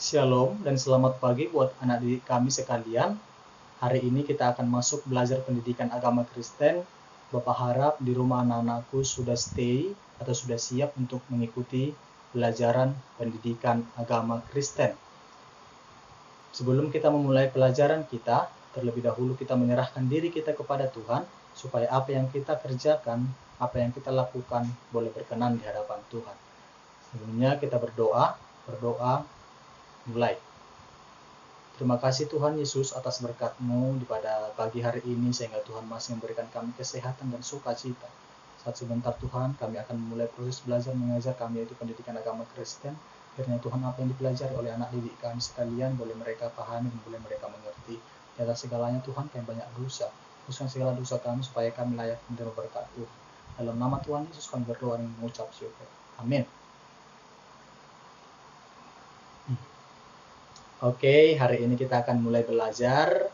Shalom dan selamat pagi buat anak didik kami sekalian. Hari ini kita akan masuk belajar pendidikan agama Kristen. Bapak harap di rumah anak-anakku sudah stay atau sudah siap untuk mengikuti pelajaran pendidikan agama Kristen. Sebelum kita memulai pelajaran kita, terlebih dahulu kita menyerahkan diri kita kepada Tuhan, supaya apa yang kita kerjakan, apa yang kita lakukan boleh berkenan di hadapan Tuhan. Sebelumnya kita berdoa mulai. Terima kasih Tuhan Yesus atas berkat-Mu di pada pagi hari ini, sehingga Tuhan masih memberikan kami kesehatan dan sukacita. Saat sebentar Tuhan, kami akan memulai proses belajar mengajar kami, yaitu pendidikan agama Kristen. Kiranya Tuhan, apa yang dipelajari oleh anak didik kami sekalian boleh mereka pahami dan boleh mereka mengerti. Di atas segalanya Tuhan, kami banyak dosa. Hapuskan segala dosa kami supaya kami layak menerima berkat Tuhan. Dalam nama Tuhan Yesus kami berdoa dan mengucap syukur. Amin. Oke, hari ini kita akan mulai belajar.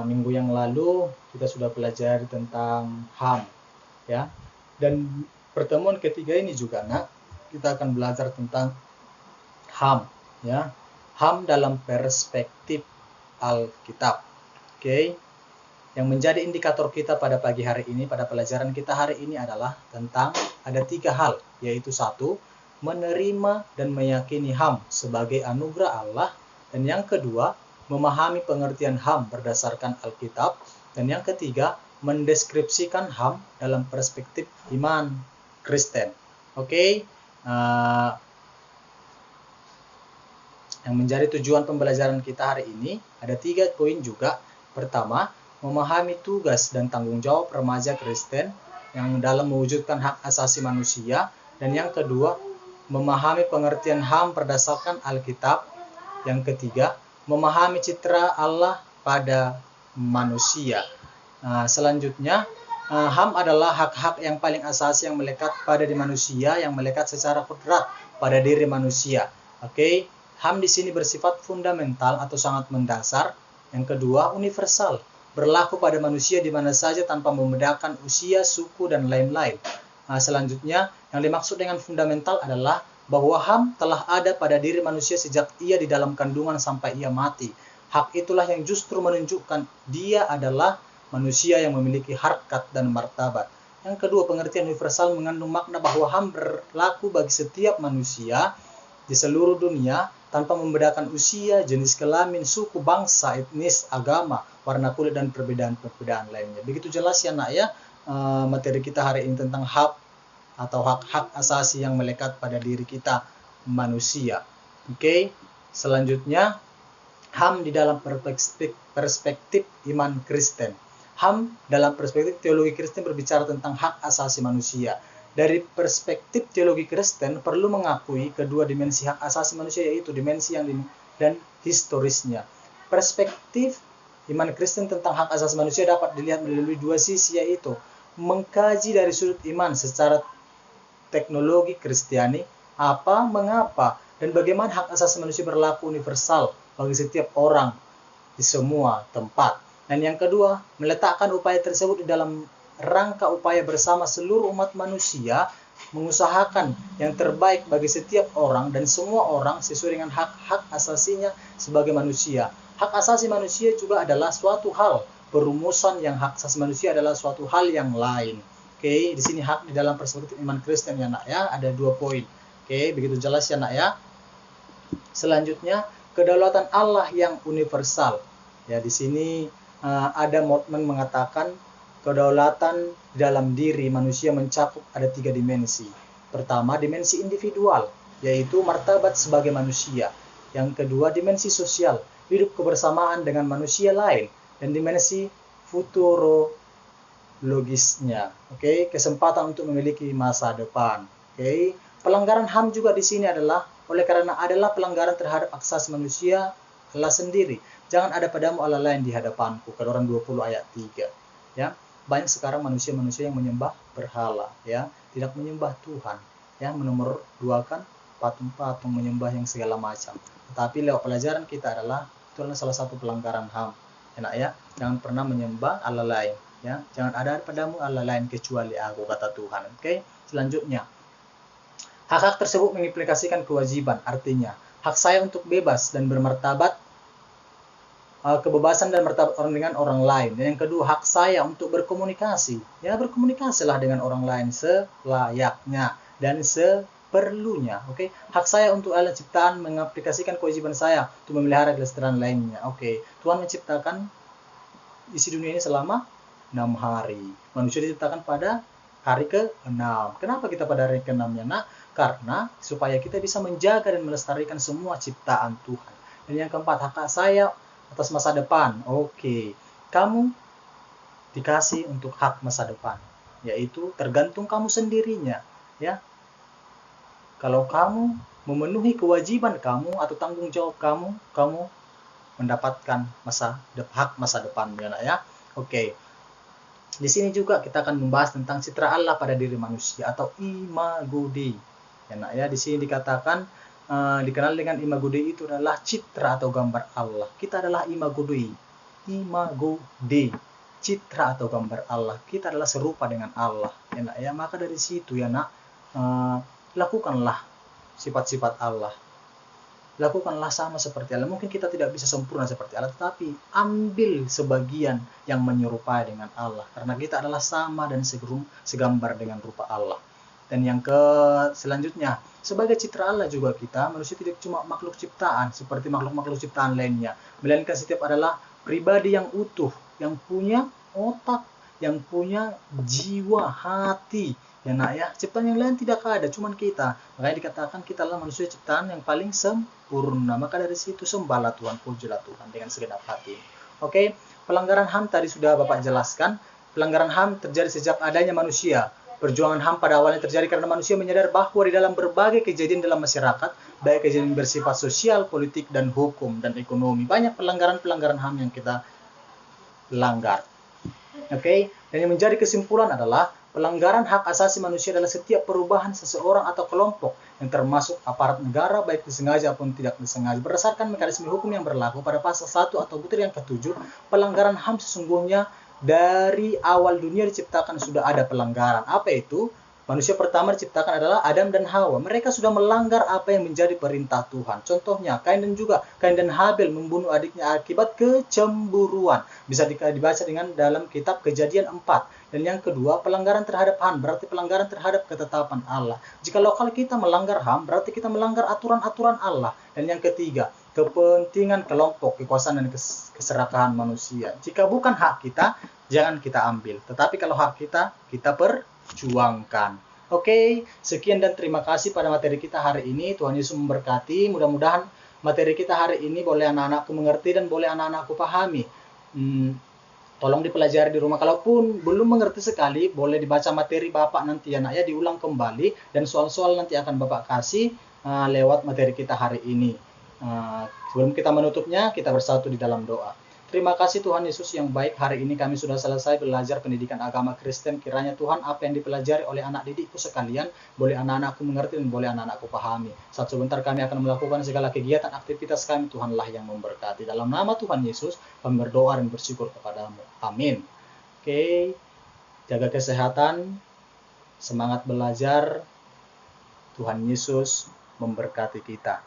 Minggu yang lalu kita sudah belajar tentang HAM, ya. Dan pertemuan ketiga ini juga, kita akan belajar tentang HAM, ya. HAM dalam perspektif Alkitab. Oke. Yang menjadi indikator kita pada pagi hari ini, pada pelajaran kita hari ini adalah tentang ada 3 hal, yaitu 1, menerima dan meyakini HAM sebagai anugerah Allah. Dan yang kedua, memahami pengertian HAM berdasarkan Alkitab. Dan yang ketiga, mendeskripsikan HAM dalam perspektif iman Kristen. Oke. Yang menjadi tujuan pembelajaran kita hari ini, ada 3 poin juga. Pertama, memahami tugas dan tanggung jawab remaja Kristen yang dalam mewujudkan hak asasi manusia. Dan yang kedua, memahami pengertian HAM berdasarkan Alkitab. Yang ketiga, memahami citra Allah pada manusia. Selanjutnya, HAM adalah hak-hak yang paling asasi yang melekat pada diri manusia, yang melekat secara kodrat pada diri manusia. Oke, HAM di sini bersifat fundamental atau sangat mendasar. Yang kedua, universal, berlaku pada manusia di mana saja tanpa membedakan usia, suku, dan lain-lain. Selanjutnya, yang dimaksud dengan fundamental adalah bahwa HAM telah ada pada diri manusia sejak ia di dalam kandungan sampai ia mati. Hak itulah yang justru menunjukkan dia adalah manusia yang memiliki harkat dan martabat. Yang kedua, pengertian universal mengandung makna bahwa HAM berlaku bagi setiap manusia di seluruh dunia tanpa membedakan usia, jenis kelamin, suku, bangsa, etnis, agama, warna kulit, dan perbedaan-perbedaan lainnya. Begitu jelas ya materi kita hari ini tentang HAM atau hak-hak asasi yang melekat pada diri kita manusia. Oke. Selanjutnya, HAM di dalam perspektif iman Kristen. HAM dalam perspektif teologi Kristen berbicara tentang hak asasi manusia. Dari perspektif teologi Kristen perlu mengakui kedua dimensi hak asasi manusia, yaitu dimensi dan historisnya. Perspektif iman Kristen tentang hak asasi manusia dapat dilihat melalui 2 sisi, yaitu mengkaji dari sudut iman secara teknologi Kristiani, apa, mengapa, dan bagaimana hak asasi manusia berlaku universal bagi setiap orang di semua tempat. Dan yang kedua, meletakkan upaya tersebut di dalam rangka upaya bersama seluruh umat manusia mengusahakan yang terbaik bagi setiap orang dan semua orang sesuai dengan hak-hak asasinya sebagai manusia. Hak asasi manusia juga adalah suatu hal, perumusan yang hak asasi manusia adalah suatu hal yang lain. Oke, di sini hak di dalam perspektif iman Kristen ya ya, ada 2 poin. Oke, begitu jelas ya ya. Selanjutnya, kedaulatan Allah yang universal. Ya, di sini ada Moltmann mengatakan kedaulatan dalam diri manusia mencakup ada 3 dimensi. Pertama, dimensi individual, yaitu martabat sebagai manusia. Yang kedua, dimensi sosial, hidup kebersamaan dengan manusia lain. Dan dimensi futurologisnya, oke, kesempatan untuk memiliki masa depan. Oke, pelanggaran HAM juga di sini adalah karena adalah pelanggaran terhadap hak asasi manusia Allah sendiri. Jangan ada padamu Allah lain di hadapanku. Keluaran 20 ayat 3. Ya, banyak sekarang manusia-manusia yang menyembah berhala, ya, tidak menyembah Tuhan, ya, menomor duakan patung-patung, menyembah yang segala macam. Tetapi lewat pelajaran kita adalah itu adalah salah satu pelanggaran HAM. Ya, jangan pernah menyembah Allah lain. Ya, jangan ada padamu Allah lain kecuali aku, kata Tuhan. Oke, selanjutnya, hak-hak tersebut mengimplikasikan kewajiban. Artinya, hak saya untuk bebas dan bermartabat, kebebasan dan martabat orang dengan orang lain. Dan yang kedua, hak saya untuk berkomunikasi. Ya, berkomunikasilah dengan orang lain selayaknya dan seperlunya. Oke, hak saya untuk alam ciptaan mengaplikasikan kewajiban saya untuk memelihara kelestarian lainnya. Oke, Tuhan menciptakan isi dunia ini selama 6 hari. Manusia diciptakan pada hari ke-6. Kenapa kita pada hari ke-6 ya, Nak? Karena supaya kita bisa menjaga dan melestarikan semua ciptaan Tuhan. Dan yang keempat, hak saya atas masa depan. Oke, kamu dikasih untuk hak masa depan, yaitu tergantung kamu sendirinya, ya. Kalau kamu memenuhi kewajiban kamu atau tanggung jawab kamu, kamu mendapatkan hak masa depan, ya. Oke. Di sini juga kita akan membahas tentang citra Allah pada diri manusia atau imago Dei. Ya, di sini dikatakan dikenal dengan imago Dei itu adalah citra atau gambar Allah. Kita adalah imago Dei. Imago Dei. Citra atau gambar Allah. Kita adalah serupa dengan Allah. Ya, maka dari situ ya, Nak, lakukanlah sifat-sifat Allah. Lakukanlah sama seperti Allah. Mungkin kita tidak bisa sempurna seperti Allah, tetapi ambil sebagian yang menyerupai dengan Allah. Karena kita adalah sama dan segambar dengan rupa Allah. Dan yang selanjutnya, sebagai citra Allah juga kita, manusia tidak cuma makhluk ciptaan seperti makhluk-makhluk ciptaan lainnya, melainkan setiap adalah pribadi yang utuh, yang punya otak, yang punya jiwa, hati. Ya, Nak, ya, ciptaan yang lain tidak ada, cuman kita. Makanya dikatakan kita adalah manusia ciptaan yang paling sempurna. Maka dari situ sembahlah Tuhan, pujilah Tuhan dengan segenap hati. Oke, pelanggaran HAM tadi sudah Bapak jelaskan. Pelanggaran HAM terjadi sejak adanya manusia. Perjuangan HAM pada awalnya terjadi karena manusia menyadari bahwa di dalam berbagai kejadian dalam masyarakat, baik kejadian bersifat sosial, politik, dan hukum, dan ekonomi, banyak pelanggaran-pelanggaran HAM yang kita langgar. Oke, dan yang menjadi kesimpulan adalah pelanggaran hak asasi manusia adalah setiap perubahan seseorang atau kelompok yang termasuk aparat negara baik disengaja maupun tidak disengaja. Berdasarkan mekanisme hukum yang berlaku pada pasal 1 atau butir yang ke-7, pelanggaran HAM sesungguhnya dari awal dunia diciptakan sudah ada pelanggaran. Apa itu? Manusia pertama diciptakan adalah Adam dan Hawa. Mereka sudah melanggar apa yang menjadi perintah Tuhan. Contohnya, Kain dan Habil membunuh adiknya akibat kecemburuan. Bisa dibaca dengan dalam kitab Kejadian 4. Dan yang kedua, pelanggaran terhadap HAM berarti pelanggaran terhadap ketetapan Allah. Jika lokal kita melanggar HAM, berarti kita melanggar aturan-aturan Allah. Dan yang ketiga, kepentingan kelompok, kekuasaan dan keserakahan manusia. Jika bukan hak kita, jangan kita ambil. Tetapi kalau hak kita, kita perjuangkan. Oke, sekian dan terima kasih pada materi kita hari ini. Tuhan Yesus memberkati. Mudah-mudahan materi kita hari ini boleh anak-anakku mengerti dan boleh anak-anakku pahami. Tolong dipelajari di rumah. Kalaupun belum mengerti sekali, boleh dibaca materi Bapak nanti ya, Nak, ya, diulang kembali. Dan soal-soal nanti akan Bapak kasih lewat materi kita hari ini. Sebelum kita menutupnya, kita bersatu di dalam doa. Terima kasih Tuhan Yesus yang baik, hari ini kami sudah selesai belajar pendidikan agama Kristen. Kiranya Tuhan apa yang dipelajari oleh anak didikku sekalian, boleh anak-anakku mengerti dan boleh anak-anakku pahami. Saat sebentar kami akan melakukan segala kegiatan aktivitas kami, Tuhanlah yang memberkati. Dalam nama Tuhan Yesus, kami berdoa dan bersyukur kepadamu. Amin. Oke, jaga kesehatan, semangat belajar. Tuhan Yesus memberkati kita.